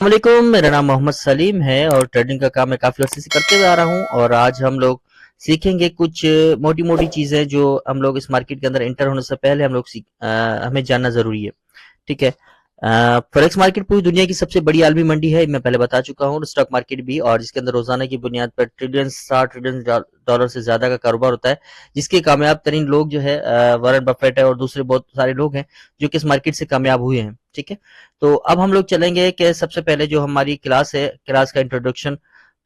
वालेकुम, मेरा नाम मोहम्मद सलीम है और ट्रेडिंग का काम मैं काफ़ी अर्से से करते हुए आ रहा हूँ। और आज हम लोग सीखेंगे कुछ मोटी-मोटी चीज़ें जो हम लोग इस मार्केट के अंदर एंटर होने से पहले हमें जानना ज़रूरी है। ठीक है। फॉरेक्स मार्केट पूरी दुनिया की सबसे बड़ी आलमी मंडी है, मैं पहले बता चुका हूँ। स्टॉक मार्केट भी, और जिसके अंदर रोजाना की बुनियाद पर ट्रिलियन 60 ट्रिलियन डॉलर से ज्यादा का कारोबार होता है, जिसके कामयाब तरीन लोग जो है वॉरेन बफेट है और दूसरे बहुत सारे लोग हैं जो कि इस मार्केट से कामयाब हुए हैं। ठीक है। तो अब हम लोग चलेंगे कि सबसे पहले जो हमारी क्लास है, क्लास का इंट्रोडक्शन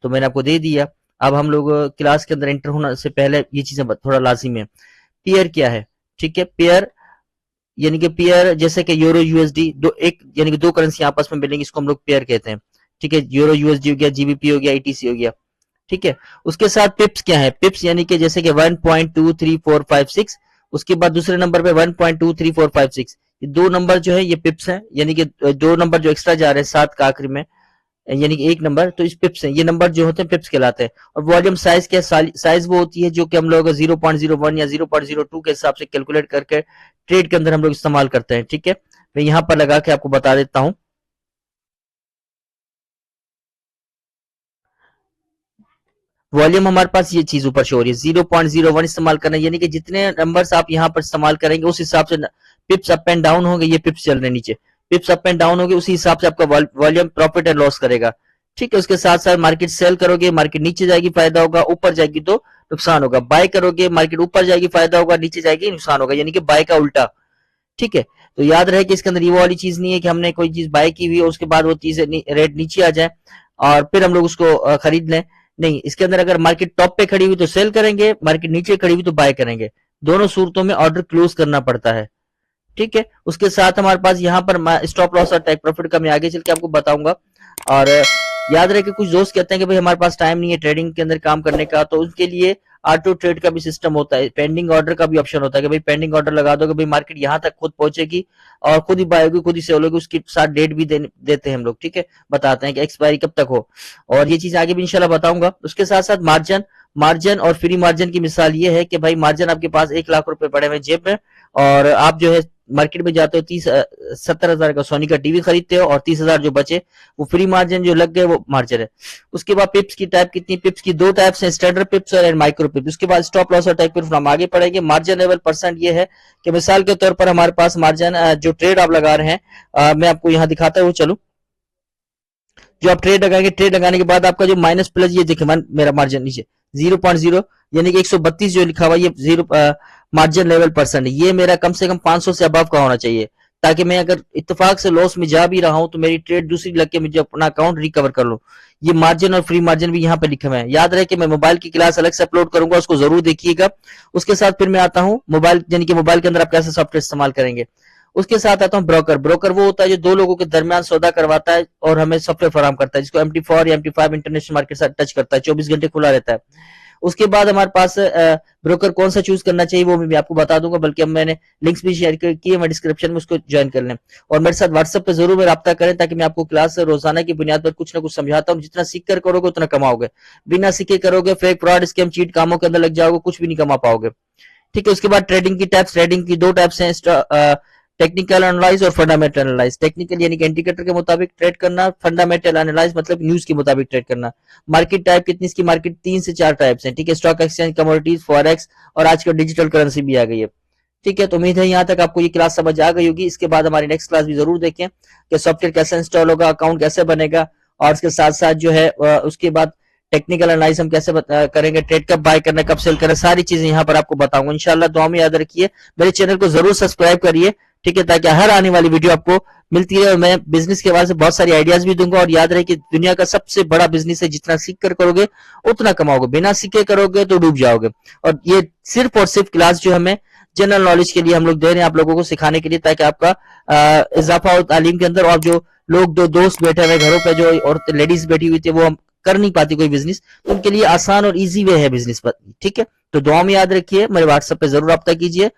तो मैंने आपको दे दिया। अब हम लोग क्लास के अंदर एंटर होने से पहले ये चीजें थोड़ा लाजिम है। पेयर क्या है? ठीक है। पेयर यानी कि पेयर जैसे कि यूरो यूएसडी, दो एक यानी कि दो करेंसी आपस में मिलेंगी, इसको हम लोग पेयर कहते हैं। ठीक है। यूरो यूएसडी हो गया, जीबीपी हो गया, ईटीसी हो गया। ठीक है। उसके साथ पिप्स क्या है? पिप्स यानी कि जैसे कि 1.23456, उसके बाद दूसरे नंबर पे 1.23456, ये दो नंबर जो है ये पिप्स हैं, यानी कि दो नंबर जो एक्स्ट्रा जा रहे हैं सात का आखिरी में, यानी कि एक नंबर, तो इस पिप्स हैं, ये नंबर जो होते हैं पिप्स कहलाते हैं। और वॉल्यूम साइज क्या है? साइज वो होती है जो कि हम लोग 0.01 या 0.02 के हिसाब से कैलकुलेट करके ट्रेड के अंदर हम लोग इस्तेमाल करते हैं। ठीक है। मैं यहां पर लगा के आपको बता देता हूं। वॉल्यूम हमारे पास ये चीज ऊपर शो हो रही है, 0.01 इस्तेमाल करना, यानी कि जितने नंबर्स आप यहां पर इस्तेमाल करेंगे उस हिसाब से पिप्स अप एंड डाउन होंगे। ये पिप्स चल रहे नीचे, पिप्स अप एंड डाउन होंगे, उसी हिसाब से आपका वॉल्यूम प्रॉफिट एंड लॉस करेगा। ठीक है। उसके साथ साथ मार्केट सेल करोगे, मार्केट नीचे जाएगी फायदा होगा, ऊपर जाएगी तो नुकसान होगा। बाय करोगे, मार्केट ऊपर जाएगी फायदा होगा, नीचे जाएगी नुकसान होगा, यानी कि बाय का उल्टा। ठीक है। तो याद रहे कि इसके अंदर ये वाली चीज नहीं है कि हमने कोई चीज बाय की हुई और उसके बाद वो चीज रेट नीचे आ जाए और फिर हम लोग उसको खरीद लें। नहीं, इसके अंदर अगर मार्केट टॉप पे खड़ी हुई तो सेल करेंगे, मार्केट नीचे खड़ी हुई तो बाय करेंगे। दोनों सूरतों में ऑर्डर क्लोज करना पड़ता है। ठीक है। उसके साथ हमारे पास यहाँ पर स्टॉप लॉस और टेक प्रॉफिट का मैं आगे चल के आपको बताऊंगा। और याद रहे कि कुछ दोस्त कहते हैं कि भाई हमारे पास टाइम नहीं है ट्रेडिंग के अंदर काम करने का, तो उसके लिए ऑटो ट्रेड का भी सिस्टम होता है, पेंडिंग ऑर्डर का भी ऑप्शन होता है कि भाई पेंडिंग ऑर्डर लगा दो कि भाई मार्केट यहाँ तक खुद पहुंचेगी और खुद ही बाय होगी, खुद ही सेल होगी, उसके साथ डेट भी देते हैं हम लोग। ठीक है। बताते हैं कि एक्सपायरी कब तक हो, और ये चीज आगे भी इंशाल्लाह बताऊंगा। उसके साथ साथ मार्जिन, मार्जिन और फ्री मार्जिन की मिसाल ये है कि भाई मार्जिन आपके पास 1 लाख रुपए पड़े हुए जेब में और आप जो है मार्केट में जाते हो 70,000 का सोनी का टीवी खरीदते हो और 30,000 जो बचे वो फ्री मार्जिन जो लग गए वो मार्जिन है। उसके बाद पिप्स की टाइप कितनी? पिप्स की दो टाइप्स हैं, स्टैंडर्ड पिप्स और माइक्रो पिप्स। उसके बाद स्टॉप लॉस और टेक प्रॉफिट हम आगे पढ़ेंगे। मार्जिन लेवल परसेंट ये है कि मिसाल के तौर पर हमारे पास मार्जिन जो ट्रेड आप लगा रहे हैं, मैं आपको यहाँ दिखाता हूँ। चलो, जो आप ट्रेड लगाएंगे, ट्रेड लगाने के बाद आपका जो माइनस प्लस, ये देखिए मेरा मार्जिन नीचे 0.0 यानी कि 132 जो लिखा हुआ ये जीरो मार्जिन लेवल परसेंट, ये मेरा कम से कम 500 से अबव का होना चाहिए, ताकि मैं अगर इत्तेफाक से लॉस में जा भी रहा हूं तो मेरी ट्रेड दूसरी लग के मुझे अपना अकाउंट रिकवर कर लो। ये मार्जिन और फ्री मार्जिन भी यहाँ पे लिखे हुए हैं। याद रहे कि मैं मोबाइल की क्लास अलग से अपलोड करूंगा, उसको जरूर देखिएगा। उसके साथ फिर मैं आता हूँ मोबाइल, यानी कि मोबाइल के अंदर आप कैसे सॉफ्टवेयर इस्तेमाल करेंगे। उसके साथ आता हूँ ब्रोकर। ब्रोकर वो होता है जो दो लोगों के दरमियान सौदा करवाता है और हमें सॉफ्टवेयर फराहम करता है, जिसको MT4 या MT5 इंटरनेशनल मार्केट से टच करता है, 24 घंटे खुला रहता है। उसके बाद हमारे पास ब्रोकर कौन सा चूज करना चाहिए वो मैं आपको बता दूंगा, बल्कि अब मैंने लिंक्स भी शेयर किए मैं डिस्क्रिप्शन में, उसको ज्वाइन कर लें और मेरे साथ व्हाट्सएप पे जरूर में रब्ता करें, ताकि मैं आपको क्लास रोजाना की बुनियाद पर कुछ ना कुछ समझाता हूँ। जितना सीख कर करोगे उतना कमाओगे, बिना सीखे करोगे फेक फ्रॉड स्कैम चीट कामों के अंदर लग जाओगे, कुछ भी नहीं कमा पाओगे। ठीक है। उसके बाद ट्रेडिंग की टाइप्स, ट्रेडिंग की दो टाइप्स हैं, टेक्निकल एनालाइज और फंडामेंटल एनालाइज। टेक्निकल यानी कि इंडिकेटर के मुताबिक ट्रेड करना, फंडामेंटल एनालाइज मतलब न्यूज के मुताबिक ट्रेड करना। मार्केट टाइप कितनी? इसकी मार्केट 3 से 4 टाइप्स हैं। ठीक है। स्टॉक एक्सचेंज, कमोडिटीज, फॉरेक्स और आज कल डिजिटल करेंसी भी आ गई है। ठीक है। तो उम्मीद है यहाँ तक आपको ये क्लास समझ आ गई होगी। इसके बाद हमारी नेक्स्ट क्लास भी जरूर देखें कि सॉफ्टवेयर कैसे इंस्टॉल होगा, अकाउंट कैसे बनेगा, और उसके साथ साथ जो है उसके बाद टेक्निकल एनालाइज हम कैसे करेंगे, ट्रेड कब बाय करना, कब सेल करना, सारी चीजें यहाँ पर आपको बताऊंगा इंशाल्लाह। दुआ में याद रखिए, मेरे चैनल को जरूर सब्सक्राइब करिए। ठीक है। ताकि हर आने वाली वीडियो आपको मिलती है और मैं बिजनेस के हवाले से बहुत सारी आइडियाज भी दूंगा। और याद रहे कि दुनिया का सबसे बड़ा बिजनेस है, जितना सीख कर करोगे उतना कमाओगे, बिना सीखे करोगे तो डूब जाओगे। और ये सिर्फ और सिर्फ क्लास जो हमें जनरल नॉलेज के लिए हम लोग दे रहे हैं, आप लोगों को सिखाने के लिए, ताकि आपका इजाफा हो तालीम के अंदर। और जो लोग, दो दोस्त बैठे हुए घरों पे, जो और लेडीज बैठी हुई थी, वो हम कर नहीं पाती कोई बिजनेस, तो उनके लिए आसान और इजी वे है बिजनेस पर। ठीक है। तो दुआ में याद रखिए, मेरे व्हाट्सएप पे जरूर रब्ता कीजिए।